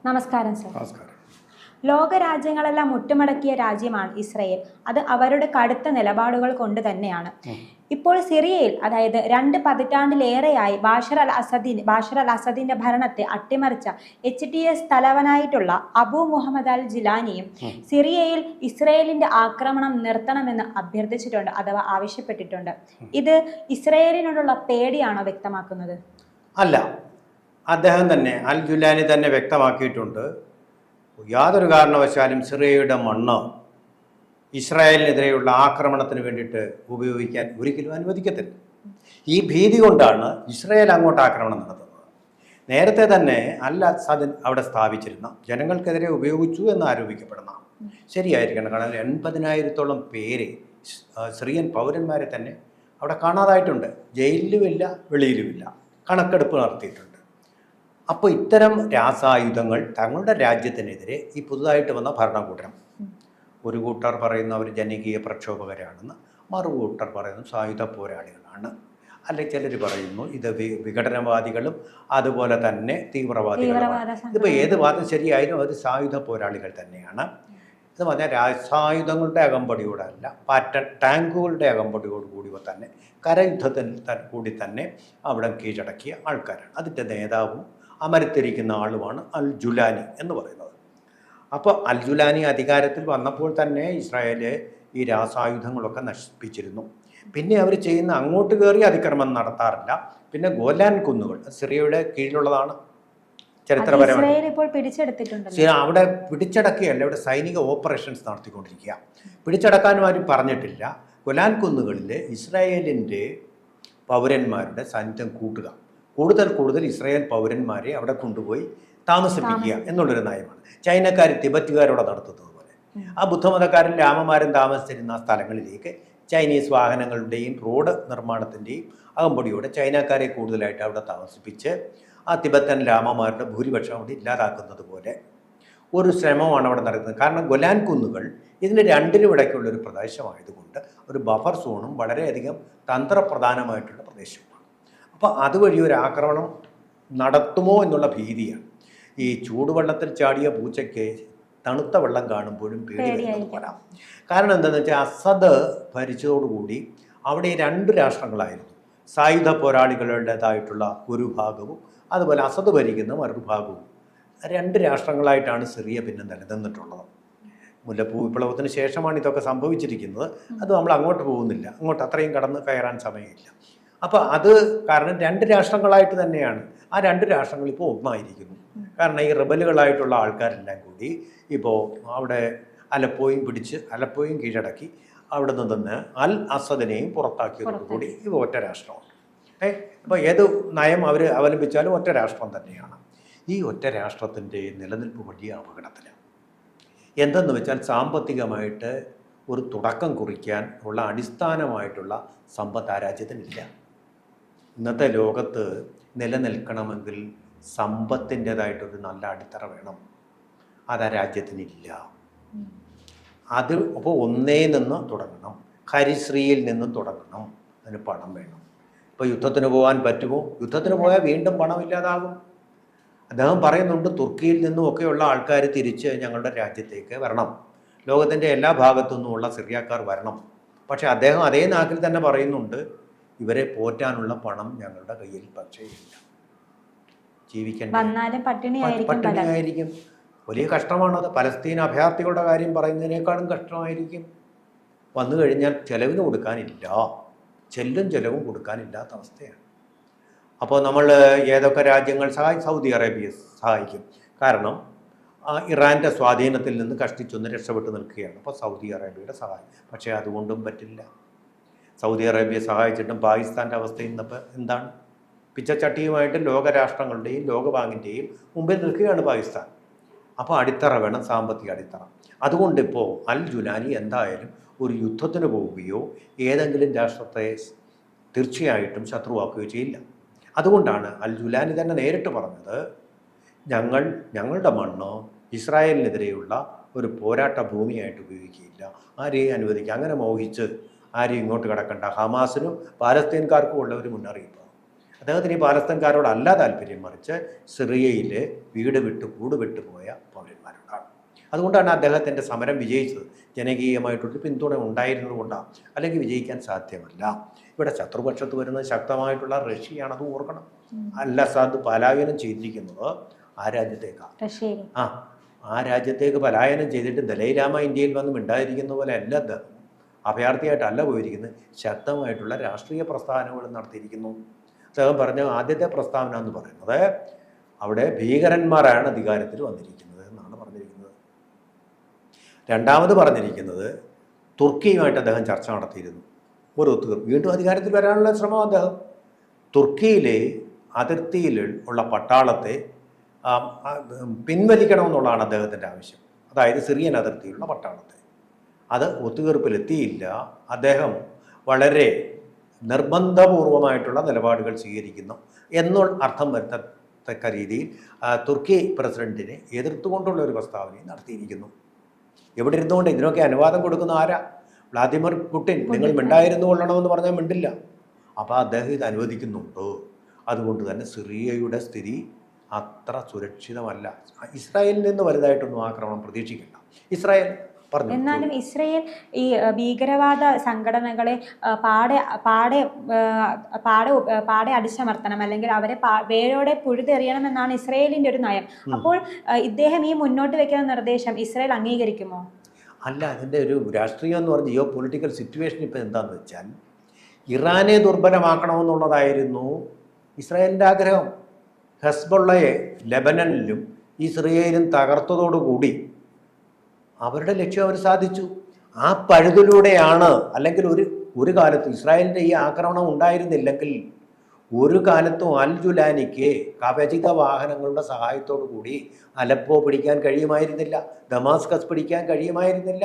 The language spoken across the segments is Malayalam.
നമസ്കാരം സർ. നമസ്കാരം. ലോകരാജ്യങ്ങളെല്ലാം മുട്ടുമടക്കിയ രാജ്യമാണ് ഇസ്രയേൽ. അത് അവരുടെ കടുത്ത നിലപാടുകൾ കൊണ്ട് തന്നെയാണ്. ഇപ്പോൾ സിറിയയിൽ, അതായത് 2 പതിറ്റാണ്ടിലേറെയായി ബാഷർ അൽ അസദിന്റെ ഭരണത്തെ അട്ടിമറിച്ച HTS തലവനായിട്ടുള്ള അബു മുഹമ്മദ് അൽ ജിലാനിയും സിറിയയിൽ ഇസ്രയേലിന്റെ ആക്രമണം നിർത്തണമെന്ന് അഭ്യർത്ഥിച്ചിട്ടുണ്ട്, അഥവാ ആവശ്യപ്പെട്ടിട്ടുണ്ട്. ഇത് ഇസ്രയേലിനോടുള്ള പേടിയാണോ വ്യക്തമാക്കുന്നത്? അല്ല, അദ്ദേഹം തന്നെ അൽ ജുലാനി തന്നെ വ്യക്തമാക്കിയിട്ടുണ്ട്. യാതൊരു കാരണവശാലും സിറിയയുടെ മണ്ണ് ഇസ്രായേലിനെതിരെയുള്ള ആക്രമണത്തിന് വേണ്ടിയിട്ട് ഉപയോഗിക്കാൻ ഒരിക്കലും അനുവദിക്കത്തില്ല. ഈ ഭീതി കൊണ്ടാണ് ഇസ്രായേൽ അങ്ങോട്ട് ആക്രമണം നടത്തുന്നത്. നേരത്തെ തന്നെ അൽ അസദ് അവിടെ സ്ഥാപിച്ചിരുന്ന ജനങ്ങൾക്കെതിരെ ഉപയോഗിച്ചു എന്ന് ആരോപിക്കപ്പെടുന്ന ശരിയായിരിക്കണം. കാരണം 80,000-ഓളം പേര് സിറിയൻ പൗരന്മാരെ തന്നെ അവിടെ കാണാതായിട്ടുണ്ട്. ജയിലിലുമില്ല, വെളിയിലുമില്ല. കണക്കെടുപ്പ് നടത്തിയിട്ടുണ്ട്. അപ്പോൾ ഇത്തരം രാസായുധങ്ങൾ തങ്ങളുടെ രാജ്യത്തിനെതിരെ ഈ പുതുതായിട്ട് വന്ന ഭരണകൂടം, ഒരു കൂട്ടർ പറയുന്ന അവർ ജനകീയ പ്രക്ഷോഭകരാണെന്ന്, മറുകൂട്ടർ പറയുന്നു സായുധ പോരാളികളാണ്, അല്ലെങ്കിൽ ചിലർ പറയുന്നു ഇത് വിഘടനവാദികളും അതുപോലെ തന്നെ തീവ്രവാദികളുമാണ്. ഇതിപ്പോൾ ഏത് വാദം ശരിയായാലും അവർ സായുധ പോരാളികൾ തന്നെയാണ്. ഇത് പറഞ്ഞാൽ രാസായുധങ്ങളുടെ അകമ്പടിയോടല്ല, ടാങ്കുകളുടെ അകമ്പടിയോട് കൂടി തന്നെ കരയുദ്ധത്തിൽ കൂടി തന്നെ അവിടെ കീഴടക്കിയ ആൾക്കാരാണ്. അതിൻ്റെ നേതാവും അമരത്തിരിക്കുന്ന ആളുമാണ് അൽ ജുലാനി എന്ന് പറയുന്നത്. അപ്പോൾ അൽ ജുലാനി അധികാരത്തിൽ വന്നപ്പോൾ തന്നെ ഇസ്രായേല് ഈ രാസായുധങ്ങളൊക്കെ നശിപ്പിച്ചിരുന്നു. പിന്നെ അവർ ചെയ്യുന്ന അങ്ങോട്ട് കയറി അതിക്രമം നടത്താറില്ല. പിന്നെ ഗോലാൻ കുന്നുകൾ സിറിയയുടെ കീഴിലുള്ളതാണ്. ചരിത്രപരമായി അവിടെ പിടിച്ചടക്കുകയല്ല, ഇവിടെ സൈനിക ഓപ്പറേഷൻസ് നടത്തിക്കൊണ്ടിരിക്കുക. പിടിച്ചടക്കാനും ആരും പറഞ്ഞിട്ടില്ല. ഗോലാൻ കുന്നുകളിൽ ഇസ്രായേലിൻ്റെ പൗരന്മാരുടെ സാന്നിധ്യം കൂട്ടുക, കൂടുതൽ ഇസ്രായേൽ പൗരന്മാരെ അവിടെ കൊണ്ടുപോയി താമസിപ്പിക്കുക എന്നുള്ളൊരു നയമാണ്. ചൈനക്കാർ തിബറ്റുകാരോടെ നടത്തുന്നത് പോലെ ആ ബുദ്ധമതക്കാരും രാമന്മാരും താമസിച്ചിരുന്ന സ്ഥലങ്ങളിലേക്ക് ചൈനീസ് വാഹനങ്ങളുടെയും റോഡ് നിർമ്മാണത്തിൻ്റെയും അകമ്പടിയോടെ ചൈനക്കാരെ കൂടുതലായിട്ട് അവിടെ താമസിപ്പിച്ച് ആ തിബത്തൻ രാമന്മാരുടെ ഭൂരിപക്ഷം അവിടെ ഇല്ലാതാക്കുന്നത് പോലെ ഒരു ശ്രമമാണ് അവിടെ നടക്കുന്നത്. കാരണം ഗോലാൻ കുന്നുകൾ ഇതിന് രണ്ടിനും ഇടയ്ക്കുള്ളൊരു പ്രദേശമായതുകൊണ്ട് ഒരു ബഫർ സോണും വളരെയധികം തന്ത്രപ്രധാനമായിട്ടുള്ള പ്രദേശമാണ്. അപ്പോൾ അതുവഴി ഒരു ആക്രമണം നടത്തുമോ എന്നുള്ള ഭീതിയാണ്. ഈ ചൂടുവെള്ളത്തിൽ ചാടിയ പൂച്ചയ്ക്ക് തണുത്ത വെള്ളം കാണുമ്പോഴും പേടി വരുന്നത് വരാം. കാരണം എന്താണെന്ന് വെച്ചാൽ അസദ് ഭരിച്ചതോടുകൂടി അവിടെ 2 രാഷ്ട്രങ്ങളായിരുന്നു. സായുധ പോരാളികളുടേതായിട്ടുള്ള ഒരു ഭാഗവും അതുപോലെ അസദ് ഭരിക്കുന്ന മറ്റൊരു ഭാഗവും. 2 രാഷ്ട്രങ്ങളായിട്ടാണ് സിറിയ പിന്നെ നിലനിന്നിട്ടുള്ളത്. മുല്ലപ്പൂ വിപ്ലവത്തിന് ശേഷമാണ് ഇതൊക്കെ സംഭവിച്ചിരിക്കുന്നത്. അത് നമ്മൾ അങ്ങോട്ട് പോകുന്നില്ല, അങ്ങോട്ട് അത്രയും കടന്ന് കയറാൻ സമയമില്ല. അപ്പോൾ അത് കാരണം 2 രാഷ്ട്രങ്ങളായിട്ട് തന്നെയാണ്. ആ 2 രാഷ്ട്രങ്ങൾ ഇപ്പോൾ ഒന്നായിരിക്കുന്നു. കാരണം ഈ റിബലുകളായിട്ടുള്ള ആൾക്കാരെല്ലാം കൂടി ഇപ്പോൾ അവിടെ അലപ്പോയും കീഴടക്കി അവിടെ നിന്ന് അൽ അസദിനെയും പുറത്താക്കിയതോടുകൂടി ഇത് ഒറ്റ രാഷ്ട്രമാണ്. അപ്പോൾ ഏത് നയം അവർ അവലംബിച്ചാലും ഒറ്റ രാഷ്ട്രം തന്നെയാണ്. ഈ ഒറ്റ രാഷ്ട്രത്തിൻ്റെ നിലനിൽപ്പ് വലിയ അപകടത്തിലാണ്. എന്തെന്ന് വെച്ചാൽ സാമ്പത്തികമായിട്ട് ഒരു തുടക്കം കുറിക്കാൻ ഉള്ള അടിസ്ഥാനമായിട്ടുള്ള സമ്പത്ത് ആ രാജ്യത്തിനില്ല. ഇന്നത്തെ ലോകത്ത് നിലനിൽക്കണമെങ്കിൽ സമ്പത്തിൻ്റെതായിട്ടൊരു നല്ല അടിത്തറ വേണം. അത് ആ രാജ്യത്തിനില്ല. അത് അപ്പോൾ ഒന്നേ നിന്ന് തുടങ്ങണം, ഹരിശ്രീയിൽ നിന്ന് തുടങ്ങണം. അതിന് പണം വേണം. ഇപ്പോൾ യുദ്ധത്തിന് പോകാൻ പറ്റുമോ? യുദ്ധത്തിന് പോയാൽ വീണ്ടും പണമില്ലാതാകും. അദ്ദേഹം പറയുന്നുണ്ട് തുർക്കിയിൽ നിന്നുമൊക്കെയുള്ള ആൾക്കാർ തിരിച്ച് ഞങ്ങളുടെ രാജ്യത്തേക്ക് വരണം, ലോകത്തിൻ്റെ എല്ലാ ഭാഗത്തു നിന്നുമുള്ള സിറിയക്കാർ വരണം. പക്ഷേ അദ്ദേഹം അതേ നാക്കിൽ തന്നെ പറയുന്നുണ്ട് ഇവരെ പോറ്റാനുള്ള പണം ഞങ്ങളുടെ കയ്യിൽ പക്ഷേ ഇല്ല, ജീവിക്കാൻ പട്ടിണിയായിരിക്കും. വലിയ കഷ്ടമാണത്. പലസ്തീൻ അഭയാർത്ഥികളുടെ കാര്യം പറയുന്നതിനേക്കാളും കഷ്ടമായിരിക്കും. വന്നു കഴിഞ്ഞാൽ ചെലവിന് കൊടുക്കാനില്ല, ചെലവും കൊടുക്കാനില്ലാത്ത അവസ്ഥയാണ്. അപ്പോൾ നമ്മൾ ഏതൊക്കെ രാജ്യങ്ങൾ സൗദി അറേബ്യ സഹായിക്കും. കാരണം ഇറാൻ്റെ സ്വാധീനത്തിൽ നിന്ന് കഷ്ടിച്ചൊന്ന് രക്ഷപ്പെട്ട് നിൽക്കുകയാണ്. അപ്പോൾ സൗദി അറേബ്യയുടെ സഹായം. പക്ഷേ അതുകൊണ്ടും പറ്റില്ല. സൗദി അറേബ്യ സഹായിച്ചിട്ടും പാകിസ്ഥാൻ്റെ അവസ്ഥ ഇന്നിപ്പോൾ എന്താണ്? പിച്ചച്ചട്ടിയുമായിട്ട് ലോകരാഷ്ട്രങ്ങളുടെയും ലോകബാങ്കിൻ്റെയും മുമ്പിൽ നിൽക്കുകയാണ് പാകിസ്ഥാൻ. അപ്പോൾ അടിത്തറ വേണം, സാമ്പത്തിക അടിത്തറ. അതുകൊണ്ടിപ്പോൾ അൽ ജുലാനി എന്തായാലും ഒരു യുദ്ധത്തിന് പോവുകയോ ഏതെങ്കിലും രാഷ്ട്രത്തെ തീർച്ചയായിട്ടും ശത്രുവാക്കുകയോ ചെയ്യില്ല. അതുകൊണ്ടാണ് അൽ ജുലാനി തന്നെ നേരിട്ട് പറഞ്ഞത് ഞങ്ങളുടെ മണ്ണ് ഇസ്രായേലിനെതിരെയുള്ള ഒരു പോരാട്ട ഭൂമിയായിട്ട് ഉപയോഗിക്കുകയില്ല, ആരെയും അനുവദിക്കുക. അങ്ങനെ മോഹിച്ച് ആരെയും ഇങ്ങോട്ട് കിടക്കണ്ട. ഹമാസിനും പാലസ്തീൻകാർക്കും ഉള്ള ഒരു മുന്നറിയിപ്പ്. അദ്ദേഹത്തിന് ഈ പാലസ്തീൻകാരോടല്ല താല്പര്യം, മറിച്ച് സിറിയയിൽ വീട് വിട്ട് കൂട് വിട്ടു പോയ പൗരന്മാരോടാണ്. അതുകൊണ്ടാണ് അദ്ദേഹത്തിൻ്റെ സമരം വിജയിച്ചത്. ജനകീയമായിട്ടൊരു പിന്തുണ ഉണ്ടായിരുന്നത് കൊണ്ടാണ്, അല്ലെങ്കിൽ വിജയിക്കാൻ സാധ്യമല്ല. ഇവിടെ ശത്രുപക്ഷത്ത് വരുന്നത് ശക്തമായിട്ടുള്ള റഷ്യയാണ്, അത് ഓർക്കണം. അൽ അസാദ് പലായനം ചെയ്തിരിക്കുന്നത് ആ രാജ്യത്തേക്കാണ്. ആ രാജ്യത്തേക്ക് പലായനം ചെയ്തിട്ട് ദലൈലാമ ഇന്ത്യയിൽ വന്ന് മിണ്ടാതിരിക്കുന്ന പോലെ അല്ല അദ്ദേഹം അഭയാർത്ഥിയായിട്ടല്ല പോയിരിക്കുന്നത്, ശക്തമായിട്ടുള്ള രാഷ്ട്രീയ പ്രസ്താവനകൾ നടത്തിയിരിക്കുന്നു. അദ്ദേഹം പറഞ്ഞ ആദ്യത്തെ പ്രസ്താവന എന്ന് പറയുന്നത് അവിടെ ഭീകരന്മാരാണ് അധികാരത്തിൽ വന്നിരിക്കുന്നത് എന്നാണ് പറഞ്ഞിരിക്കുന്നത്. രണ്ടാമത് പറഞ്ഞിരിക്കുന്നത് തുർക്കിയുമായിട്ട് അദ്ദേഹം ചർച്ച നടത്തിയിരുന്നു. ഒരു ഒത്തുതീർപ്പ്, വീണ്ടും അധികാരത്തിൽ വരാനുള്ള ശ്രമം അദ്ദേഹം. തുർക്കിയിലെ അതിർത്തിയിൽ ഉള്ള പട്ടാളത്തെ പിൻവലിക്കണമെന്നുള്ളതാണ് അദ്ദേഹത്തിൻ്റെ ആവശ്യം. അതായത് സിറിയൻ അതിർത്തിയിലുള്ള പട്ടാളത്തെ. അത് ഒത്തുതീർപ്പിലെത്തിയില്ല. അദ്ദേഹം വളരെ നിർബന്ധപൂർവമായിട്ടുള്ള നിലപാടുകൾ സ്വീകരിക്കുന്നു എന്നുള്ള അർത്ഥം വരുത്തത്തക്ക രീതിയിൽ തുർക്കി പ്രസിഡന്റിനെ എതിർത്തുകൊണ്ടുള്ള ഒരു പ്രസ്താവനയും നടത്തിയിരിക്കുന്നു. എവിടെ ഇരുന്നുകൊണ്ട് ഇതിനൊക്കെ അനുവാദം കൊടുക്കുന്ന ആരാ? Vladimir Putin. നിങ്ങൾ മിണ്ടായിരുന്നു കൊള്ളണമെന്ന് പറഞ്ഞാൽ മിണ്ടില്ല. അപ്പോൾ അദ്ദേഹം ഇത് അനുവദിക്കുന്നുണ്ടോ? അതുകൊണ്ട് തന്നെ സിറിയയുടെ സ്ഥിതി അത്ര സുരക്ഷിതമല്ല. ഇസ്രായേലിൽ നിന്ന് വലുതായിട്ടൊന്നും ആക്രമണം പ്രതീക്ഷിക്കില്ല. ഇസ്രായേൽ എന്നാലും ഇസ്രയേൽ ഈ ഭീകരവാദ സംഘടനകളെ പാടെ പാടെ പാടെ പാടെ അടിച്ചമർത്തണം, അല്ലെങ്കിൽ അവരെ വേരോടെ പുഴുതെറിയണം എന്നാണ് ഇസ്രയേലിൻ്റെ ഒരു നയം. അപ്പോൾ ഇദ്ദേഹം ഈ മുന്നോട്ട് വെക്കുന്ന നിർദ്ദേശം ഇസ്രയേൽ അംഗീകരിക്കുമോ? അല്ല, അതിൻ്റെ ഒരു രാഷ്ട്രീയം എന്ന് പറഞ്ഞ ജിയോ പൊളിറ്റിക്കൽ സിറ്റുവേഷൻ ഇപ്പോൾ എന്താണെന്ന് വെച്ചാൽ ഇറാനെ ദുർബലമാക്കണമെന്നുള്ളതായിരുന്നു ഇസ്രായേലിൻ്റെ ആഗ്രഹം. ഹെസ്ബുള്ളയെ ലെബനനിലും ഇസ്രയേലും തകർത്തതോടുകൂടി അവരുടെ ലക്ഷ്യം അവർ സാധിച്ചു. ആ പഴുതിലൂടെയാണ്, അല്ലെങ്കിൽ ഒരു കാലത്തും ഇസ്രായേലിൻ്റെ ഈ ആക്രമണം ഉണ്ടായിരുന്നില്ലെങ്കിൽ ഒരു കാലത്തും അൽ ജുലാനിക്ക് കവചിത വാഹനങ്ങളുടെ സഹായത്തോടു കൂടി അലപ്പോ പിടിക്കാൻ കഴിയുമായിരുന്നില്ല, ദമാസ്കസ് പിടിക്കാൻ കഴിയുമായിരുന്നില്ല.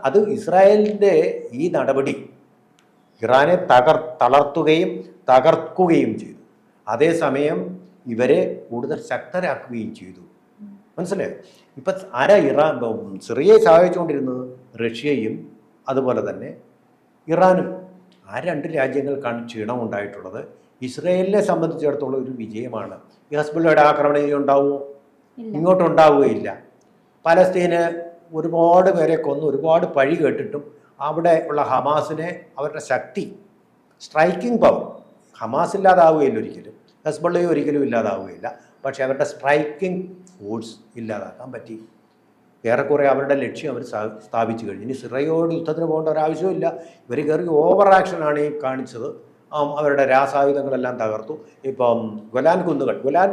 അത് ഇസ്രായേലിൻ്റെ ഈ നടപടി ഇറാനെ തളർത്തുകയും തകർക്കുകയും ചെയ്തു. അതേസമയം ഇവരെ കൂടുതൽ ശക്തരാക്കുകയും ചെയ്തു. മനസ്സിലായോ? ഇപ്പം ആരാ സിറിയയെ സഹായിച്ചുകൊണ്ടിരുന്നത്? റഷ്യയും അതുപോലെ തന്നെ ഇറാനും. ആ രണ്ട് രാജ്യങ്ങൾക്കാണ് ക്ഷീണമുണ്ടായിട്ടുള്ളത്. ഇസ്രയേലിനെ സംബന്ധിച്ചിടത്തോളം ഒരു വിജയമാണ്. ഈ ഹസ്ബുള്ളയുടെ ആക്രമണം ഇനി ഉണ്ടാവുമോ? ഇങ്ങോട്ടുണ്ടാവുകയില്ല. പലസ്തീന് ഒരുപാട് പേരെ കൊന്ന് ഒരുപാട് പഴി കേട്ടിട്ടും അവിടെ ഉള്ള ഹമാസിനെ അവരുടെ ശക്തി, സ്ട്രൈക്കിംഗ് പവർ, ഹമാസ് ഇല്ലാതാവുകയില്ല ഒരിക്കലും, ഹസ്ബുള്ളയും ഒരിക്കലും ഇല്ലാതാവുകയില്ല. പക്ഷേ അവരുടെ സ്ട്രൈക്കിംഗ് ഫോഴ്സ് ഇല്ലാതാക്കാൻ പറ്റി. ഏറെക്കുറെ അവരുടെ ലക്ഷ്യം അവർ സ്ഥാപിച്ചു കഴിഞ്ഞു. ഇനി സിറിയയോട് യുദ്ധത്തിന് പോകേണ്ട ഒരാവശ്യമില്ല. ഇവർ കയറി ഓവർ ആക്ഷനാണ് ഈ കാണിച്ചത്. അവരുടെ രാസായുധങ്ങളെല്ലാം തകർത്തു. ഇപ്പം ഗൊലാൻ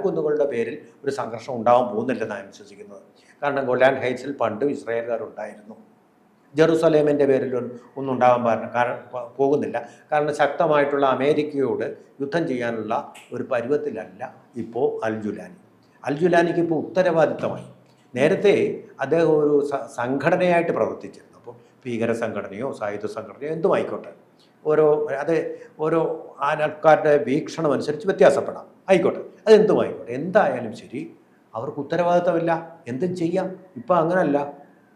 കുന്നുകളുടെ പേരിൽ ഒരു സംഘർഷം ഉണ്ടാവാൻ പോകുന്നില്ലെന്നാണ് ഞാൻ വിശ്വസിക്കുന്നത്. കാരണം ഗൊലാൻ ഹൈറ്റ്സിൽ പണ്ടും ഇസ്രായേൽക്കാരുണ്ടായിരുന്നു. ജെറുസലേമിൻ്റെ പേരിൽ ഒന്നും ഉണ്ടാകാൻ പോകുന്നില്ല. കാരണം ശക്തമായിട്ടുള്ള അമേരിക്കയോട് യുദ്ധം ചെയ്യാനുള്ള ഒരു പരുവത്തിലല്ല ഇപ്പോൾ അൽ ജുലാനിക്ക് ഇപ്പോൾ ഉത്തരവാദിത്തമായി. നേരത്തെ അദ്ദേഹം ഒരു സംഘടനയായിട്ട് പ്രവർത്തിച്ചിരുന്നു. അപ്പോൾ ഭീകര സംഘടനയോ സായുധ സംഘടനയോ എന്തുമായിക്കോട്ടെ, ഓരോ ആൾക്കാരുടെ വീക്ഷണം അനുസരിച്ച് വ്യത്യാസപ്പെടാം, ആയിക്കോട്ടെ, അതെന്തുമായിക്കോട്ടെ. എന്തായാലും ശരി, അവർക്ക് ഉത്തരവാദിത്തമില്ല, എന്തും ചെയ്യാം. ഇപ്പം അങ്ങനല്ല.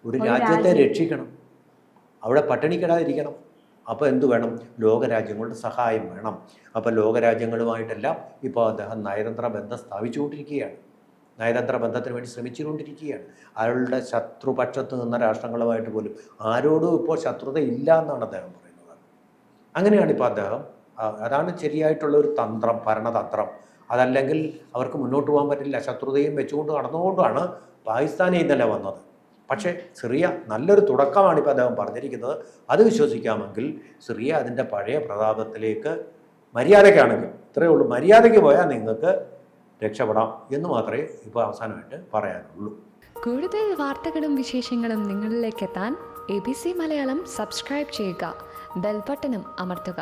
ഒരു രാജ്യത്തെ രക്ഷിക്കണം, അവിടെ പട്ടിണിക്കിടാതിരിക്കണം. അപ്പോൾ എന്തു വേണം? ലോകരാജ്യങ്ങളുടെ സഹായം വേണം. അപ്പോൾ ലോകരാജ്യങ്ങളുമായിട്ടെല്ലാം ഇപ്പോൾ അദ്ദേഹം നയതന്ത്ര ബന്ധം സ്ഥാപിച്ചുകൊണ്ടിരിക്കുകയാണ്, നയതന്ത്ര ബന്ധത്തിന് വേണ്ടി ശ്രമിച്ചുകൊണ്ടിരിക്കുകയാണ്. അയാളുടെ ശത്രുപക്ഷത്ത് നിന്ന രാഷ്ട്രങ്ങളുമായിട്ട് പോലും ആരോടും ഇപ്പോൾ ശത്രുത ഇല്ല എന്നാണ് അദ്ദേഹം പറയുന്നത്. അങ്ങനെയാണ് ഇപ്പോൾ അദ്ദേഹം, അതാണ് ശരിയായിട്ടുള്ള ഒരു തന്ത്രം, ഭരണതന്ത്രം. അതല്ലെങ്കിൽ അവർക്ക് മുന്നോട്ട് പോകാൻ പറ്റില്ല. ശത്രുതയും വെച്ചുകൊണ്ട് നടന്നുകൊണ്ടാണ് പാകിസ്ഥാനെ ഇന്നലെ വന്നത്. പക്ഷേ സിറിയ നല്ലൊരു തുടക്കമാണ് ഇപ്പോൾ അദ്ദേഹം പറഞ്ഞിരിക്കുന്നത്. അത് വിശ്വസിക്കാമെങ്കിൽ സിറിയ അതിൻ്റെ പഴയ പ്രതാപത്തിലേക്ക് മര്യാദയ്ക്കാണെങ്കിൽ, ഇത്രയേ ഉള്ളൂ, മര്യാദയ്ക്ക് പോയാൽ നിങ്ങൾക്ക് രക്ഷപ്പെടാം എന്ന് മാത്രമേ ഇപ്പോൾ അവസാനമായിട്ട് പറയാനുള്ളൂ. കൂടുതൽ വാർത്തകളും വിശേഷങ്ങളും നിങ്ങളിലേക്ക് എത്താൻ ABC മലയാളം സബ്സ്ക്രൈബ് ചെയ്യുക, ബെൽബട്ടനും അമർത്തുക.